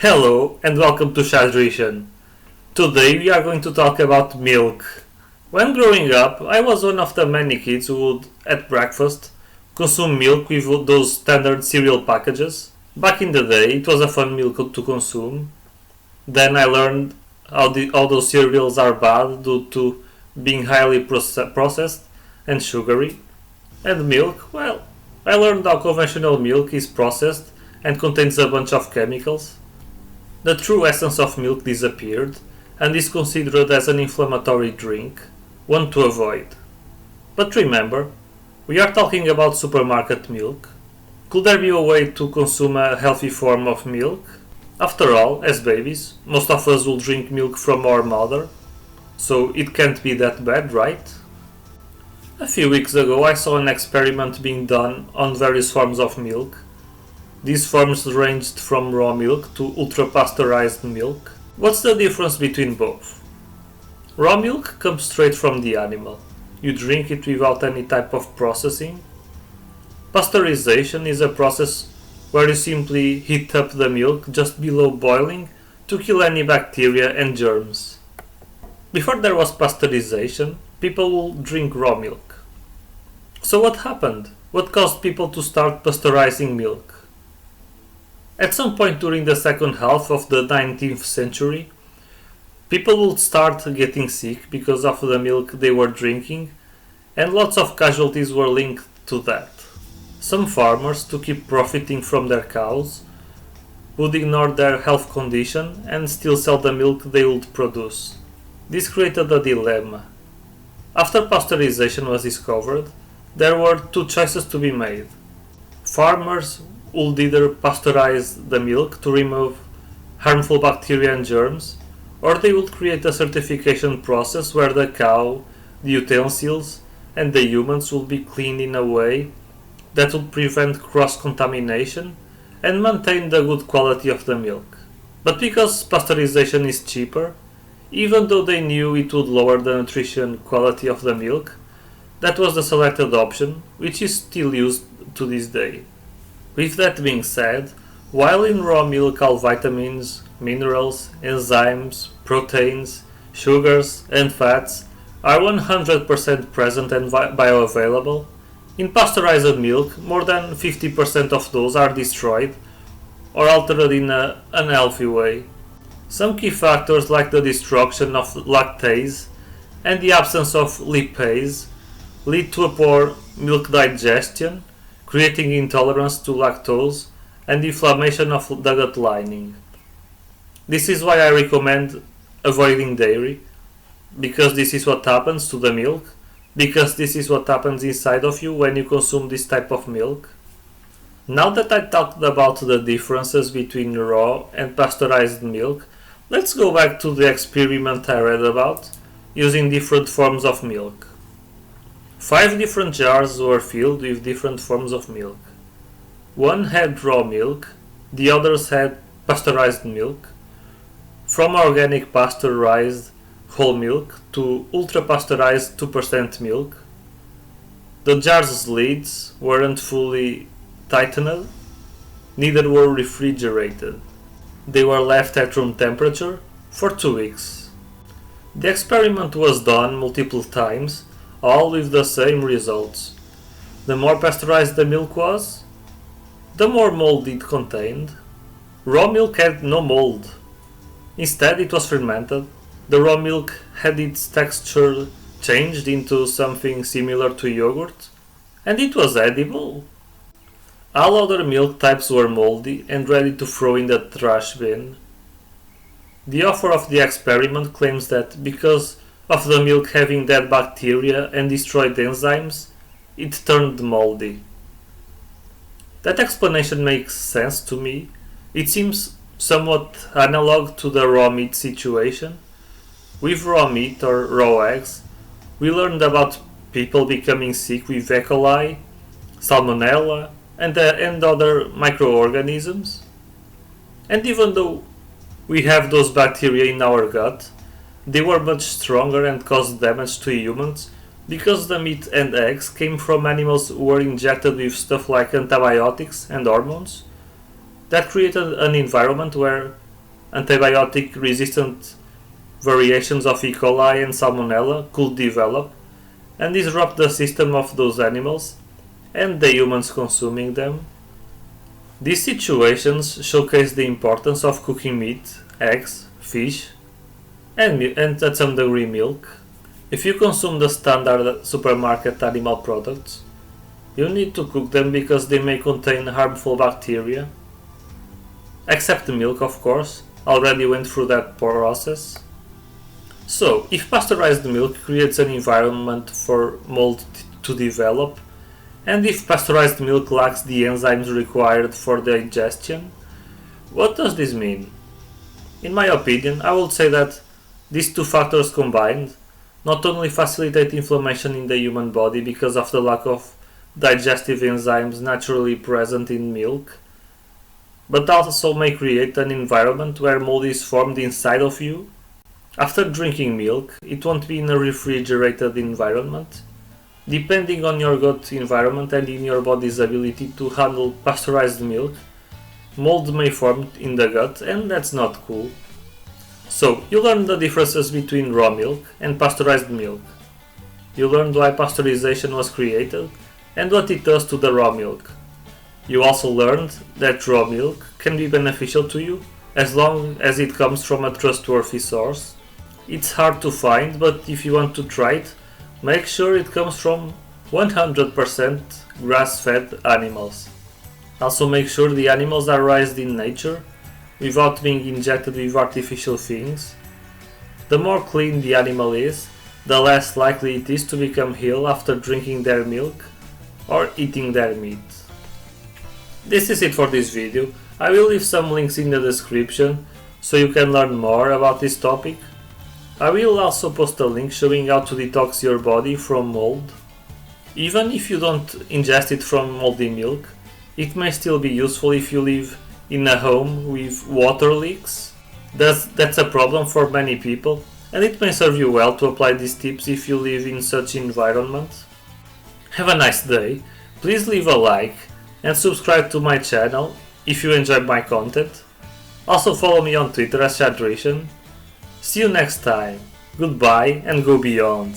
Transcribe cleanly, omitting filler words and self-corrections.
Hello and welcome to Hydration. Today we are going to talk about milk. When growing up, I was one of the many kids who would, at breakfast, consume milk with those standard cereal packages. Back in the day, it was a fun milk to consume. Then I learned how those cereals are bad due to being highly processed and sugary. And milk, well, I learned how conventional milk is processed and contains a bunch of chemicals. The true essence of milk disappeared and is considered as an inflammatory drink, one to avoid. But remember, we are talking about supermarket milk. Could there be a way to consume a healthy form of milk? After all, as babies, most of us will drink milk from our mother, so it can't be that bad, right? A few weeks ago I saw an experiment being done on various forms of milk. These forms ranged from raw milk to ultra-pasteurized milk. What's the difference between both? Raw milk comes straight from the animal. You drink it without any type of processing. Pasteurization is a process where you simply heat up the milk just below boiling to kill any bacteria and germs. Before there was pasteurization, people would drink raw milk. So what happened? What caused people to start pasteurizing milk? At some point during the second half of the 19th century, people would start getting sick because of the milk they were drinking, and lots of casualties were linked to that. Some farmers, to keep profiting from their cows, would ignore their health condition and still sell the milk they would produce. This created a dilemma. After pasteurization was discovered, there were two choices to be made. Farmers would either pasteurize the milk to remove harmful bacteria and germs, or they would create a certification process where the cow, the utensils, and the humans would be cleaned in a way that would prevent cross-contamination and maintain the good quality of the milk. But because pasteurization is cheaper, even though they knew it would lower the nutrition quality of the milk, that was the selected option, which is still used to this day. With that being said, while in raw milk all vitamins, minerals, enzymes, proteins, sugars, and fats are 100% present and bioavailable, in pasteurized milk more than 50% of those are destroyed or altered in an unhealthy way. Some key factors like the destruction of lactase and the absence of lipase lead to a poor milk digestion, creating intolerance to lactose and inflammation of the gut lining. This is why I recommend avoiding dairy, because this is what happens to the milk, because this is what happens inside of you when you consume this type of milk. Now that I talked about the differences between raw and pasteurized milk, let's go back to the experiment I read about using different forms of milk. 5 different jars were filled with different forms of milk. One had raw milk, the others had pasteurized milk, from organic pasteurized whole milk to ultra-pasteurized 2% milk. The jars' lids weren't fully tightened, neither were refrigerated. They were left at room temperature for 2 weeks. The experiment was done multiple times, all with the same results. The more pasteurized the milk was, the more mold it contained. Raw milk had no mold. Instead, it was fermented. The raw milk had its texture changed into something similar to yogurt, and it was edible. All other milk types were moldy and ready to throw in the trash bin. The author of the experiment claims that because of the milk having dead bacteria and destroyed enzymes, it turned moldy. That explanation makes sense to me. It seems somewhat analog to the raw meat situation. With raw meat or raw eggs, we learned about people becoming sick with E. coli, salmonella, and other microorganisms. And even though we have those bacteria in our gut, they were much stronger and caused damage to humans because the meat and eggs came from animals who were injected with stuff like antibiotics and hormones. That created an environment where antibiotic resistant variations of E. coli and Salmonella could develop and disrupt the system of those animals and the humans consuming them. These situations showcase the importance of cooking meat, eggs, fish, and at some degree milk. If you consume the standard supermarket animal products, you need to cook them because they may contain harmful bacteria. Except the milk, of course, already went through that process. So, if pasteurized milk creates an environment for mold to develop, and if pasteurized milk lacks the enzymes required for digestion, what does this mean? In my opinion, I would say that these two factors combined not only facilitate inflammation in the human body because of the lack of digestive enzymes naturally present in milk, but also may create an environment where mold is formed inside of you. After drinking milk, it won't be in a refrigerated environment. Depending on your gut environment and in your body's ability to handle pasteurized milk, mold may form in the gut, and that's not cool. So, you learned the differences between raw milk and pasteurized milk. You learned why pasteurization was created and what it does to the raw milk. You also learned that raw milk can be beneficial to you as long as it comes from a trustworthy source. It's hard to find, but if you want to try it, make sure it comes from 100% grass-fed animals. Also make sure the animals are raised in nature without being injected with artificial things. The more clean the animal is, the less likely it is to become ill after drinking their milk or eating their meat. This is it for this video. I will leave some links in the description so you can learn more about this topic. I will also post a link showing how to detox your body from mold. Even if you don't ingest it from moldy milk, it may still be useful if you live in a home with water leaks. That's a problem for many people, and it may serve you well to apply these tips if you live in such environment. Have a nice day, please leave a like and subscribe to my channel if you enjoy my content. Also follow me on Twitter as Shadration. See you next time, goodbye and go beyond.